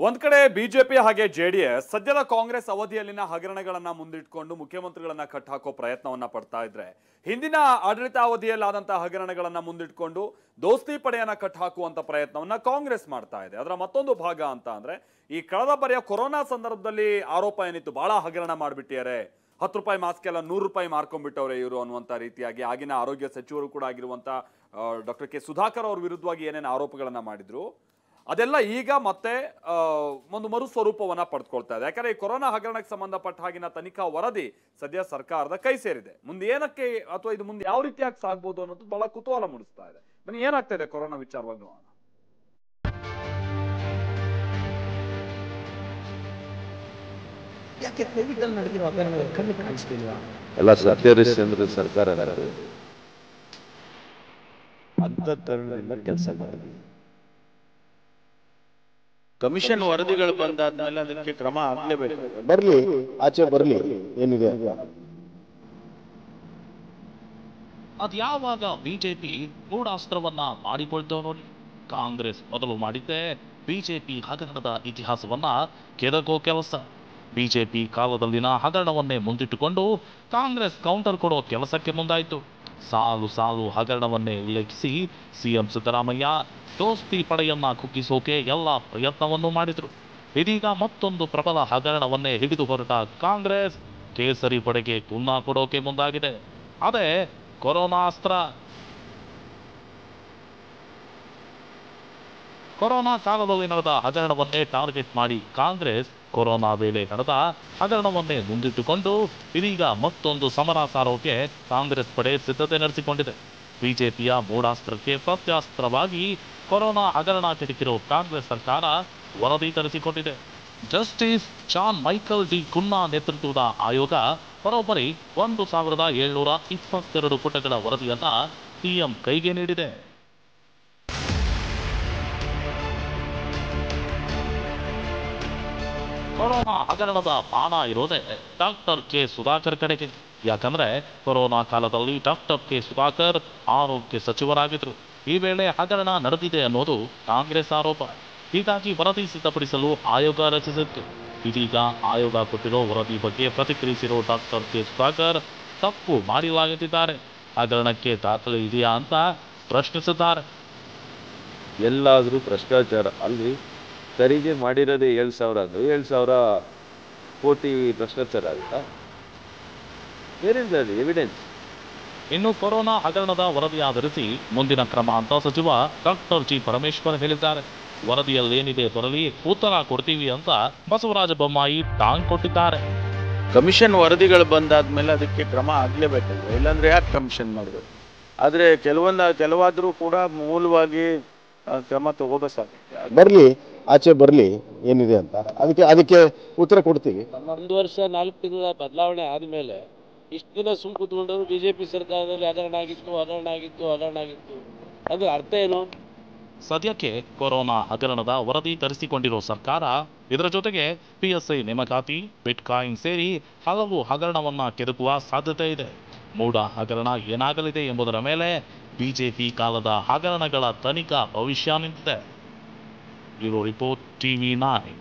ಒಂದ್ ಕಡೆ ಬಿಜೆಪಿ ಹಾಗೆ ಜೆಡಿಎಸ್ ಸದ್ಯದ ಕಾಂಗ್ರೆಸ್ ಅವಧಿಯಲ್ಲಿನ ಹಗರಣಗಳನ್ನ ಮುಂದಿಟ್ಕೊಂಡು ಮುಖ್ಯಮಂತ್ರಿಗಳನ್ನ ಕಟ್ಟಾಕೋ ಪ್ರಯತ್ನವನ್ನ ಪಡ್ತಾ ಇದ್ರೆ, ಹಿಂದಿನ ಆಡಳಿತಾವಧಿಯಲ್ಲಾದಂತಹ ಹಗರಣಗಳನ್ನ ಮುಂದಿಟ್ಕೊಂಡು ದೋಸ್ತಿ ಪಡೆಯನ್ನ ಕಟ್ಟಾಕುವಂತ ಪ್ರಯತ್ನವನ್ನ ಕಾಂಗ್ರೆಸ್ ಮಾಡ್ತಾ ಇದೆ. ಅದರ ಮತ್ತೊಂದು ಭಾಗ ಅಂತ ಅಂದ್ರೆ, ಈ ಕಳೆದ ಬಾರಿಯ ಕೊರೋನಾ ಸಂದರ್ಭದಲ್ಲಿ ಆರೋಪ ಏನಿತ್ತು, ಬಹಳ ಹಗರಣ ಮಾಡ್ಬಿಟ್ಟಿದ್ದಾರೆ, 10 ರೂಪಾಯಿ ಮಾಸ್ಕ್ ಎಲ್ಲ 100 ರೂಪಾಯಿ ಮಾರ್ಕೊಂಡ್ಬಿಟ್ಟವ್ರೆ ಇವರು ಅನ್ನುವಂತ ರೀತಿಯಾಗಿ ಆಗಿನ ಆರೋಗ್ಯ ಸಚಿವರು ಕೂಡ ಆಗಿರುವಂತ ಡಾಕ್ಟರ್ ಕೆ ಸುಧಾಕರ್ ಅವ್ರ ವಿರುದ್ಧವಾಗಿ ಏನೇನು ಆರೋಪಗಳನ್ನ ಮಾಡಿದ್ರು ಅದೆಲ್ಲ ಈಗ ಮತ್ತೆ ಒಂದು ಮರು ಸ್ವರೂಪವನ್ನ ಪಡೆದುಕೊಳ್ತಾ ಇದೆ. ಯಾಕಂದ್ರೆ ಈ ಕೊರೋನಾ ಹಗರಣಕ್ಕೆ ಸಂಬಂಧಪಟ್ಟ ಹಾಗಿನ ತನಿಖಾ ವರದಿ ಸದ್ಯ ಸರ್ಕಾರದ ಕೈ ಸೇರಿದೆ. ಮುಂದೆ ಏನಕ್ಕೆ ಅಥವಾ ಇದು ಮುಂದೆ ಯಾವ ರೀತಿಯಾಗಿ ಸಾಗಬಹುದು ಅನ್ನೋದು ಬಹಳ ಕುತೂಹಲ ಮೂಡಿಸ್ತಾ ಇದೆ. ಬನ್ನಿ, ಏನಾಗ್ತಾ ಇದೆ ಕೊರೋನಾ ವಿಚಾರವಾಗಿ ನೋಡೋಣ. ಯಾಕೆ ಕೋವಿಡ್ ಅಲ್ಲಿ ನಡೆದಿರೋ ಹಗರಣ ಕಣ್ಣು ಕಾಣಿಸ್ತಿಲ್ವಾ? ಎಲ್ಲ ಸತ್ಯಹರಿಶ್ಚಂದ್ರ ಸರ್ಕಾರ ಅಂತ ತರುಣದಿಂದ ಕೆಲಸ ಮಾಡಿದ್ವಿ. ಕಮಿಷನ್ ವರದಿಗಳು ಬಂದಾದ್ಮೇಲೆ ಅದಕ್ಕೆ ಕ್ರಮ ಆಗ್ಲೇಬೇಕು. ಬರ್ಲಿ, ಆಚೆ ಬರ್ಲಿ ಏನಿದೆ. ಅದ್ಯಾವಾಗ ಬಿಜೆಪಿ ಗೂಢಾಸ್ತ್ರವನ್ನ ಮಾಡಿಕೊಳ್ತೋ ನೋಡಿ. ಕಾಂಗ್ರೆಸ್ ಮೊದಲು ಮಾಡಿದ್ದೆ ಬಿಜೆಪಿ ಹಗರಣದ ಇತಿಹಾಸವನ್ನ ಕೆದಕೋ ಕೆಲಸ. ಬಿಜೆಪಿ ಕಾಲದಲ್ಲಿನ ಹಗರಣವನ್ನೇ ಮುಂದಿಟ್ಟುಕೊಂಡು ಕಾಂಗ್ರೆಸ್ ಕೌಂಟರ್ ಕೊಡೋ ಕೆಲಸಕ್ಕೆ ಮುಂದಾಯಿತು. ಸಾಲು ಸಾಲು ಹಗರಣವನ್ನೇ ಉಲ್ಲೇಖಿಸಿ ಸಿಎಂ ಸಿದ್ದರಾಮಯ್ಯ ದೋಸ್ತಿ ಪಡೆಯನ್ನ ಕುಗ್ಗಿಸೋಕೆ ಎಲ್ಲ ಪ್ರಯತ್ನವನ್ನು ಮಾಡಿದ್ರು. ಇದೀಗ ಮತ್ತೊಂದು ಪ್ರಬಲ ಹಗರಣವನ್ನೇ ಹಿಡಿದು ಹೊರಟ ಕಾಂಗ್ರೆಸ್ ಕೇಸರಿ ಪಡೆಗೆ ಕುನ್ನ ಕೊಡೋಕೆ ಮುಂದಾಗಿದೆ. ಅದೇ ಕೊರೋನಾ ಅಸ್ತ್ರ. ಕೊರೋನಾ ಕಾಲದಲ್ಲಿ ನಡೆದ ಹಗರಣವನ್ನೇ ಟಾರ್ಗೆಟ್ ಮಾಡಿ ಕಾಂಗ್ರೆಸ್ ಕೊರೋನಾ ವೇಳೆ ನಡೆದ ಹಗರಣವನ್ನೇ ಮುಂದಿಟ್ಟುಕೊಂಡು ಇದೀಗ ಮತ್ತೊಂದು ಸಮರ ಸಾರೋಕೆ ಕಾಂಗ್ರೆಸ್ ಪಡೆ ಸಿದ್ಧತೆ ನಡೆಸಿಕೊಂಡಿದೆ. ಬಿಜೆಪಿಯ ಮೂಢಾಸ್ತ್ರಕ್ಕೆ ಪ್ರತ್ಯಾಸ್ತ್ರವಾಗಿ ಕೊರೋನಾ ಹಗರಣ ಕೆದಕಿರೋ ಕಾಂಗ್ರೆಸ್ ಸರ್ಕಾರ ವರದಿ ತರಿಸಿಕೊಂಡಿದೆ. Justice John Michael D Cunha ನೇತೃತ್ವದ ಆಯೋಗ ಬರೋಬ್ಬರಿ 1722 ಪುಟಗಳ ವರದಿಯನ್ನ ಸಿಎಂ ಕೈಗೆ ನೀಡಿದೆ. ಕೊರೋನಾ ಹಗರಣದ ಬಾಣ ಇರೋದೇ ಡಾಕ್ಟರ್ ಕೆ ಸುಧಾಕರ್ ಕಡೆಗೆ. ಯಾಕಂದ್ರೆ ಕೊರೋನಾ ಕಾಲದಲ್ಲಿ ಡಾಕ್ಟರ್ ಕೆ ಸುಧಾಕರ್ ಆರೋಗ್ಯ ಸಚಿವರಾಗಿದ್ರು. ಈ ವೇಳೆ ಹಗರಣ ನಡೆದಿದೆ ಅನ್ನೋದು ಕಾಂಗ್ರೆಸ್ ಆರೋಪ. ಹೀಗಾಗಿ ವರದಿ ಸಿದ್ಧಪಡಿಸಲು ಆಯೋಗ ರಚಿಸಿತ್ತು. ಇದೀಗ ಆಯೋಗ ಕೊಟ್ಟಿರೋ ವರದಿ ಬಗ್ಗೆ ಪ್ರತಿಕ್ರಿಯಿಸಿರೋ ಡಾಕ್ಟರ್ ಕೆ ಸುಧಾಕರ್ ತಪ್ಪು ಮಾಡಿಲ್ಲ ಎಂದಿದ್ದಾರೆ. ಹಗರಣಕ್ಕೆ ದಾಖಲೆ ಇದೆಯಾ ಅಂತ ಪ್ರಶ್ನಿಸಿದ್ದಾರೆ. ಎಲ್ಲಾದ್ರೂ ಭ್ರಷ್ಟಾಚಾರ ಅಲ್ಲಿ ತೆರಿಗೆ ಮಾಡಿರೋದೇ 7,000 ಅಂದ್ರೆ 7,000 ಕೋಟಿ ಭ್ರಷ್ಟಾಚಾರ ಆಗುತ್ತಾ? ಏನಿದೆ ಎವಿಡೆನ್ಸ್? ಇನ್ನು ಕೊರೋನಾ ಹಗರಣದ ವರದಿ ಆಧರಿಸಿ ಮುಂದಿನ ಕ್ರಮ ಅಂತ ಸಚಿವ ಡಾಕ್ಟರ್ ಜಿ ಪರಮೇಶ್ವರ್ ಹೇಳಿದ್ದಾರೆ. ವರದಿಯಲ್ಲೇನಿದೆ ಬರಲಿ, ಉತ್ತರ ಕೊಡ್ತೀವಿ ಅಂತ ಬಸವರಾಜ ಬೊಮ್ಮಾಯಿ ಟಾಂಗ್ ಕೊಟ್ಟಿದ್ದಾರೆ. ಕಮಿಷನ್ ವರದಿಗಳು ಬಂದಾದ್ಮೇಲೆ ಅದಕ್ಕೆ ಕ್ರಮ ಆಗ್ಲೇಬೇಕಲ್ವ, ಇಲ್ಲಾಂದ್ರೆ ಯಾಕೆ ಕಮಿಷನ್ ಮಾಡಬೇಕು? ಆದ್ರೆ ಕೆಲವಾದ್ರೂ ಕೂಡ ಮೂಲವಾಗಿ ಕ್ರಮ ತಗೋಬೇಕಾಗುತ್ತೆ. ಬರ್ಲಿ, ಆಚೆ ಬರ್ಲಿ ಏನಿದೆ ಅಂತ. ಅದಕ್ಕೆ ಉತ್ತರ ಕೊಡ್ತೀವಿ. 1 ವರ್ಷ 4 ತಿಂಗಳ ಬದಲಾವಣೆ ಆದ್ಮೇಲೆ ಇಷ್ಟು ದಿನ ಸುಮ್ ಕೂತ್ಕೊಂಡ್ರು ಬಿಜೆಪಿ ಸರ್ಕಾರದಲ್ಲಿ ಹಗರಣ ಆಗಿತ್ತು ಅದ್ರ ಅರ್ಥ ಏನು? ಸದ್ಯಕ್ಕೆ ಕೊರೋನಾ ಹಗರಣದ ವರದಿ ತರಿಸಿಕೊಂಡಿರೋ ಸರ್ಕಾರ ಇದರ ಜೊತೆಗೆ PSI ನೇಮಕಾತಿ, ಬಿಟ್ಕಾಯಿನ್ ಸೇರಿ ಹಲವು ಹಗರಣವನ್ನ ಕೆದಕುವ ಸಾಧ್ಯತೆ ಇದೆ. ಮೂಢ ಹಗರಣ ಏನಾಗಲಿದೆ ಎಂಬುದರ ಮೇಲೆ ಬಿಜೆಪಿ ಕಾಲದ ಹಗರಣಗಳ ತನಿಖಾ ಭವಿಷ್ಯ ನಿಂತಿದೆ. Bureau report, TV9.